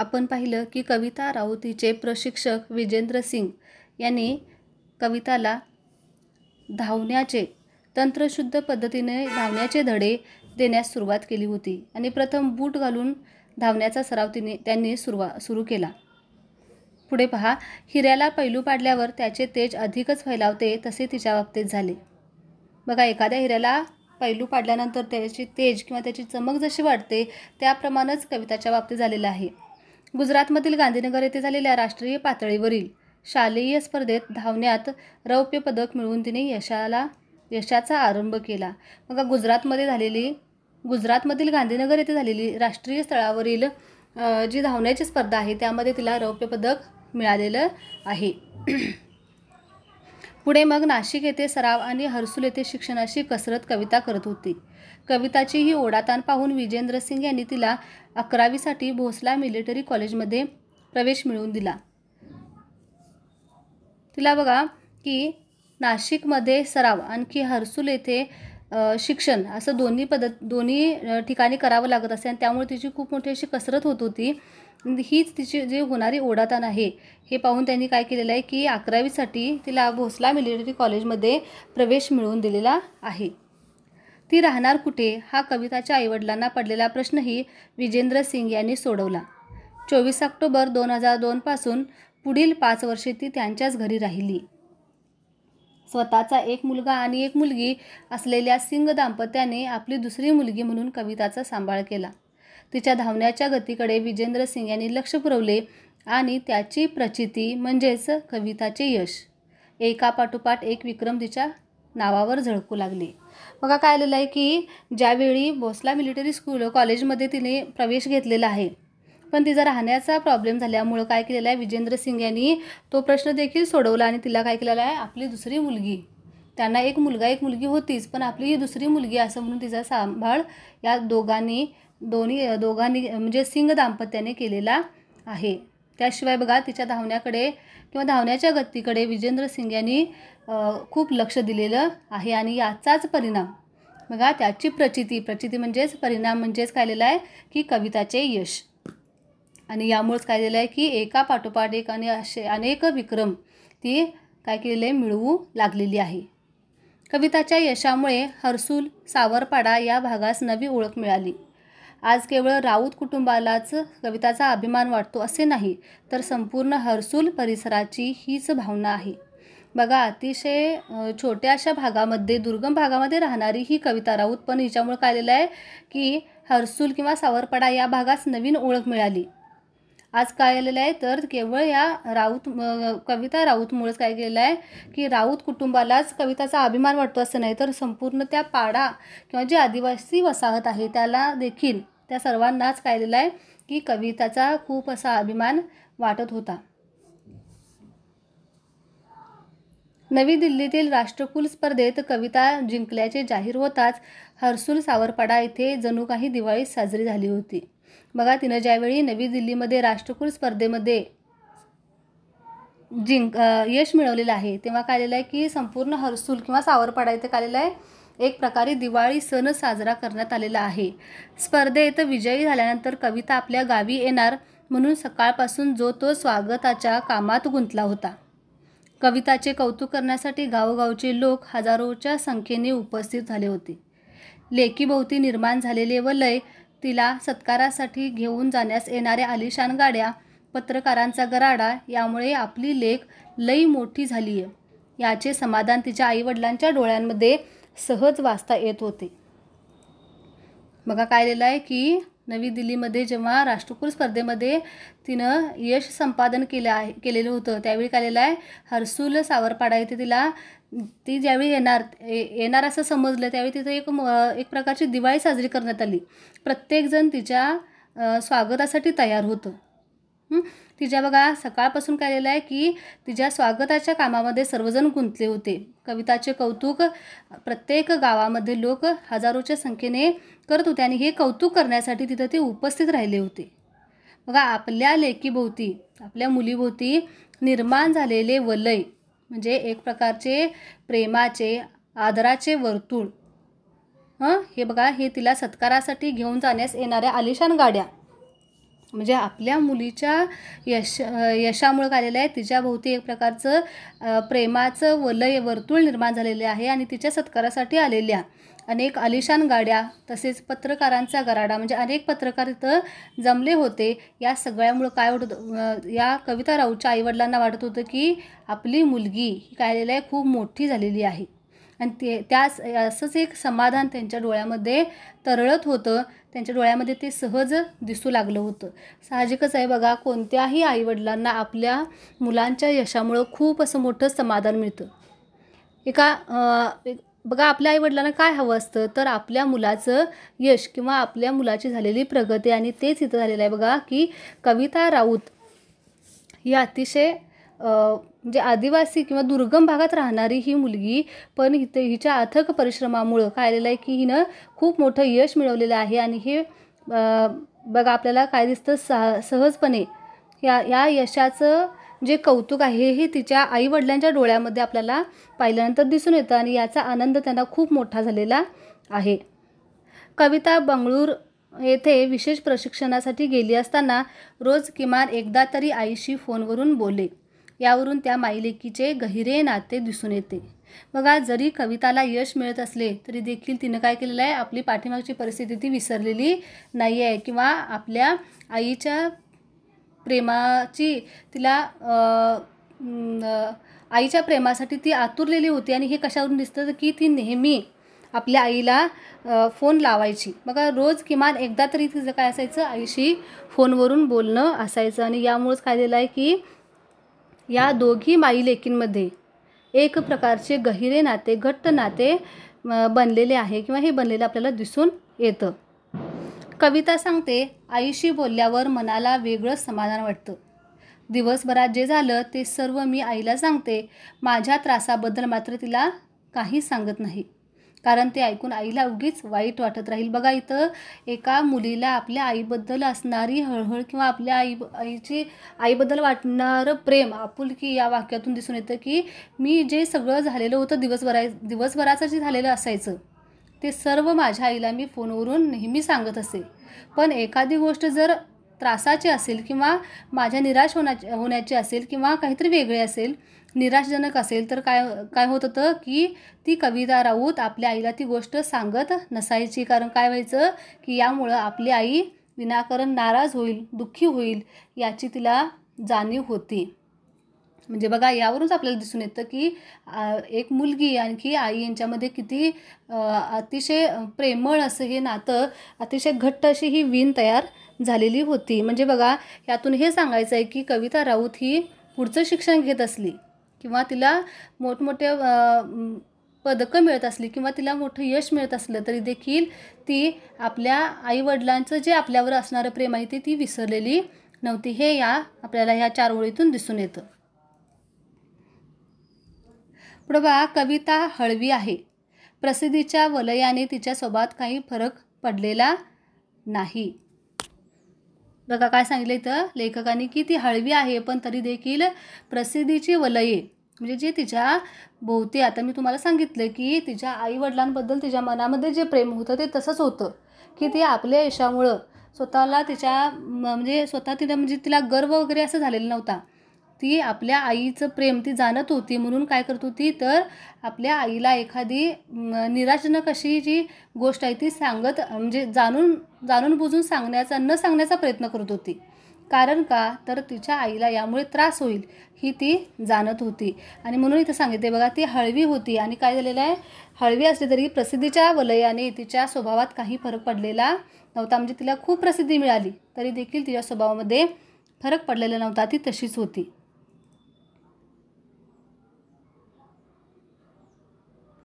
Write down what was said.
आपण पाहिलं की कविता राऊत हिचे प्रशिक्षक विजेंद्र सिंग यांनी कविताला धावण्याचे तंत्रशुद्ध पद्धतीने धावण्याचे धडे देण्यास सुरुवात केली होती आणि प्रथम बूट घालून धावण्याचा सराव त्यांनी सुरू केला. पुढे पहा, हिऱ्याला पैलू पाडल्यावर त्याचे तेज अधिकच फैलावते तसे तिच्या बाबतीत झाले. बघा, एखाद्या हिऱ्याला पैलू पाडल्यानंतर त्याची तेज किंवा त्याची चमक जशी वाढते त्याप्रमाणेच कविताच्या बाबतीत झालेलं आहे. गुजरातमधील गांधीनगर येथे झालेल्या राष्ट्रीय पातळीवरील शालेय स्पर्धेत धावण्यात रौप्य पदक मिळवून तिने यशाचा आरंभ केला. बघा, गुजरातमधील गांधीनगर येथे झालेली राष्ट्रीय स्तरावरील जी धावण्याची स्पर्धा आहे त्यामध्ये तिला रौप्य पदक मिळालेलं आहे. पुढे मग नाशिक येथे सराव आणि हर्सुल येथे शिक्षणाची कसरत कविता करत होती. कविताची ही ओढाताण पाहून विजेंद्र सिंग यांनी तिला 11वी भोसला मिलिटरी कॉलेजमध्ये प्रवेश मिळवून दिला. तिला बघा की नाशिकमध्ये सराव आणखी हर्सुल येथे शिक्षण असं दोन्ही ठिकाणी करावं लागत असे आणि त्यामुळे तिची खूप मोठी अशी कसरत होत होती. हीच तिची जी होणारी ओढाताण आहे हे पाहून त्यांनी काय केलेलं आहे की 11वी तिला भोसला मिलिटरी कॉलेजमध्ये प्रवेश मिळवून दिलेला आहे. ती राहणार कुठे हा कविताच्या आईवडिलांना पडलेला प्रश्नही विजेंद्र सिंग यांनी सोडवला. 24 ऑक्टोबर 2002 पासून पुढील 5 वर्षे ती त्यांच्याच घरी राहिली. स्वतःचा एक मुलगा आणि एक मुलगी असलेल्या सिंग दाम्पत्याने आपली दुसरी मुलगी म्हणून कविताचा सांभाळ केला. तिच्या धावण्याच्या गतीकडे विजेंद्र सिंग यांनी लक्ष पुरवले आणि त्याची प्रचिती म्हणजेच कविताचे यश एकापाठोपाठ एक विक्रम तिच्या नावावर झळकू लागले. बघा, काय आलेलं आहे की ज्यावेळी भोसला मिलिटरी कॉलेजमध्ये तिने प्रवेश घेतलेला आहे पण तिचा राहण्याचा प्रॉब्लेम झाल्यामुळं काय केलेलं आहे विजेंद्र सिंग यांनी तो प्रश्न देखील सोडवला आणि तिला काय केलेलं आहे आपली दुसरी मुलगी, त्यांना एक मुलगा एक मुलगी होतीच पण आपली ही दुसरी मुलगी असं म्हणून तिचा सांभाळ या दोघांनी म्हणजे सिंग दाम्पत्याने केलेला आहे. त्याशिवाय बघा तिच्या धावण्याकडे किंवा धावण्याच्या गतीकडे विजेंद्र सिंग यांनी खूप लक्ष दिलेलं आहे आणि याचाच परिणाम बघा त्याची प्रचिती म्हणजेच परिणाम म्हणजेच काय आलेला आहे की कविताचे यश आणि यामुळेच काय झालेलं आहे की एकापाठोपाठ एक आणि असे अनेक विक्रम ती काय केलेले मिळवू लागलेली आहे. कविताच्या यशामुळे हर्सुल सावरपाडा या भागास नवी ओळख मिळाली. आज केवळ राऊत कुटुंबालाच कविताचा अभिमान वाटतो असे नाही तर संपूर्ण हर्सुल परिसराची हीच भावना आहे. बघा, अतिशय छोट्याशा भागामध्ये दुर्गम भागामध्ये राहणारी ही कविता राऊत पण हिच्यामुळे काय आलेलं आहे की हर्सुल किंवा सावरपाडा या भागास नवीन ओळख मिळाली. आज काय आलेलं आहे तर केवळ या कविता राऊतमुळेच काय केलेलं आहे की राऊत कुटुंबालाच कविताचा अभिमान वाटतो असं नाही तर संपूर्ण त्या पाडा किंवा जी आदिवासी वसाहत आहे त्याला देखील त्या सर्वांनाच काय आलेलं आहे की कविताचा खूप असा अभिमान वाटत होता. नवी दिल्लीतील राष्ट्रकुल स्पर्धेत कविता जिंकल्याचे जाहीर होताच हर्सुल सावरपाडा येथे जणू काही दिवाळी साजरी झाली होती. बघा, तिनं ज्यावेळी नवी दिल्लीमध्ये राष्ट्रकुल स्पर्धेमध्ये यश मिळवलेलं आहे तेव्हा काय आलेलं आहे की संपूर्ण हर्सुल किंवा सावरपाडा इथे काय आलेलं आहे एक प्रकारे दिवाळी सण साजरा करण्यात आलेला आहे. स्पर्धेत विजयी झाल्यानंतर कविता आपल्या गावी येणार म्हणून सकाळपासून जो तो स्वागताच्या कामात गुंतला होता. कविताचे कौतुक करण्यासाठी गावोगावचे लोक हजारोच्या संख्येने उपस्थित झाले होते. लेकीभोवती निर्माण झालेले वलय, तिला सत्कारासाठी घेऊन जाण्यास येणाऱ्या आलिशान गाड्या, पत्रकारांचा गराडा यामुळे आपली लेक लई मोठी झाली आहे याचे समाधान तिच्या आईवडिलांच्या डोळ्यांमध्ये सहज वाचता येत होते. बघा, काय आलेलं आहे की नवी दिल्लीमध्ये जेव्हा राष्ट्रकुल स्पर्धेमध्ये तिनं यश संपादन केलेलं होतं त्यावेळी काय आलेलं आहे हर्सुल सावरपाडा येथे ती ज्यावेळी येणार असं समजलं त्यावेळी तिथं एक प्रकारची दिवाळी साजरी करण्यात आली. प्रत्येकजण तिच्या स्वागतासाठी तयार होतं. तिच्या बघा सकाळपासून काय आलेलं आहे की तिच्या स्वागताच्या कामामध्ये सर्वजण गुंतले होते. कविताचे कौतुक प्रत्येक गावामध्ये लोक हजारोच्या संख्येने करत होते आणि हे कौतुक करण्यासाठी तिथं ते उपस्थित राहिले होते. बघा, आपल्या लेकीभोवती आपल्या मुलीभोवती निर्माण झालेले वलय म्हणजे एक प्रकारचे प्रेमाचे आदराचे वर्तुळ हे बघा हे तिला सत्कारासाठी घेऊन जाण्यास येणाऱ्या आलिशान गाड्या म्हणजे आपल्या मुलीच्या यशामुळे काय झालेलं आहे, तिच्याभोवती एक प्रकारचं प्रेमाचं वलय वर्तुळ निर्माण झालेले आहे आणि तिच्या सत्कारासाठी आलेल्या अनेक आलिशान गाड्या तसेच पत्रकारांचा गराडा, म्हणजे अनेक पत्रकार इथं जमले होते. या सगळ्यामुळं काय होतं, या कविता राऊतच्या आईवडिलांना वाटत होतं की आपली मुलगी ही काय झालेली आहे, खूप मोठी झालेली आहे. आणि त्याच असंच एक समाधान त्यांच्या डोळ्यामध्ये तरळत होतं. त्यांच्या डोळ्यामध्ये ते सहज दिसू लागलं होतं. साहजिकच आहे बघा, कोणत्याही आईवडिलांना आपल्या मुलांच्या यशामुळं खूप असं मोठं समाधान मिळतं. बघा, आपल्या आईवडिलांना काय हवं असतं, तर आपल्या मुलाचं यश किंवा आपल्या मुलाची झालेली प्रगती. आणि तेच इथं झालेलं आहे बघा, की कविता राऊत ही अतिशय म्हणजे आदिवासी किंवा दुर्गम भागात राहणारी ही मुलगी, पण हिच्या अथक परिश्रमामुळं काय आलेलं आहे की हिनं खूप मोठं यश मिळवलेलं आहे. आणि हे बघा आपल्याला काय दिसतं, सहजपणे या यशाचं जे कौतुक आहे हे तिच्या आईवडिलांच्या डोळ्यामध्ये आपल्याला पाहिल्यानंतर दिसून येतं आणि याचा आनंद त्यांना खूप मोठा झालेला आहे. कविता बंगळूर येथे विशेष प्रशिक्षणासाठी गेली असताना रोज किमान एकदा तरी आईशी फोनवरून बोले. यावरून त्या माईलेकीचे गहिरे नाते दिसून येते. बघा, जरी कविताला यश मिळत असले तरी देखील तिनं काय केलेलं आहे, आपली पाठीमागची परिस्थिती ती विसरलेली नाही आहे किंवा आपल्या आईच्या प्रेमाची तिला आईच्या प्रेमासाठी ती आतुरलेली होती. आणि हे कशावरून दिसतं की ती नेहमी आपल्या आईला फोन लावायची. बघा, रोज किमान एकदा तरी तिचं काय असायचं, आईशी फोनवरून बोलणं असायचं. आणि यामुळेच काय झालेलं आहे की या दोघी माई लेकींमध्ये एक प्रकारचे गहिरे नाते, घट्ट नाते बनलेले आहे किंवा हे बनलेलं आपल्याला दिसून येतं. कविता सांगते, आईशी बोलल्यावर मनाला वेगळंच समाधान वाटतं. दिवसभरात जे झालं ते सर्व मी आईला सांगते. माझ्या त्रासाबद्दल मात्र तिला काही सांगत नाही, कारण ते ऐकून आईला उगीच वाईट वाटत राहील. बघा, इथं एका मुलीला आपल्या आईबद्दल असणारी हळहळ किंवा आपल्या आईबद्दल वाटणारं प्रेम, आपुलकी या वाक्यातून दिसून येतं की मी जे सगळं झालेलं होतं दिवसभराचं जे झालेलं असायचं ते सर्व माझ्या आईला मी फोनवरून नेहमी सांगत असे. पण एखादी गोष्ट जर त्रासाची असेल किंवा माझ्या निराश होण्याची असेल किंवा काहीतरी वेगळे असेल, निराशजनक असेल, तर काय होत होतं की ती कविता राऊत आपल्या आईला ती गोष्ट सांगत नसायची. कारण काय व्हायचं की यामुळं आपली आई विनाकारण नाराज होईल, दुःखी होईल याची तिला जाणीव होती. म्हणजे बघा, यावरूनच आपल्याला दिसून येतं की एक मुलगी आणखी आई यांच्यामध्ये किती अतिशय प्रेमळ असं हे नातं, अतिशय घट्ट अशी ही वीण तयार झालेली होती. म्हणजे बघा, यातून हे सांगायचं आहे की कविता राऊत ही पुढचं शिक्षण घेत असली किंवा तिला मोठमोठे पदकं मिळत असली किंवा तिला मोठं यश मिळत असलं तरी देखील ती आपल्या आईवडिलांचं जे आपल्यावर असणारं प्रेम आहे ती विसरलेली नव्हती. हे आपल्याला ह्या 4 ओळीतून दिसून येतं. पुढे बघा, कविता हळवी आहे. प्रसिद्धीच्या वलयाने तिच्या स्वभावात काही फरक पडलेला नाही. बघा, काय सांगितलं इथं लेखकांनी की ती हळवी आहे, पण तरी देखील प्रसिद्धीची वलये म्हणजे जे तिच्या भोवती, आता मी तुम्हाला सांगितलं की तिच्या आईवडिलांबद्दल तिच्या मनामध्ये जे प्रेम होतं ते तसंच होतं की ती आपल्या यशामुळं स्वतःला तिला गर्व वगैरे असं झालेलं नव्हता. ती आपल्या आईचं प्रेम ती जाणत होती. म्हणून काय करत होती, तर आपल्या आईला एखादी निराशजनक अशी जी गोष्ट आहे ती म्हणजे जाणून बुजून सांगण्याचा प्रयत्न करत होती. कारण का, तर तिच्या आईला यामुळे त्रास होईल ही ती जाणत होती. आणि म्हणून इथं सांगितले बघा, ती हळवी होती. आणि काय झालेलं आहे, हळवी असली तरी प्रसिद्धीच्या वलयाने तिच्या स्वभावात काही फरक पडलेला नव्हता. म्हणजे तिला खूप प्रसिद्धी मिळाली तरी देखील तिच्या स्वभावामध्ये फरक पडलेला नव्हता, ती तशीच होती.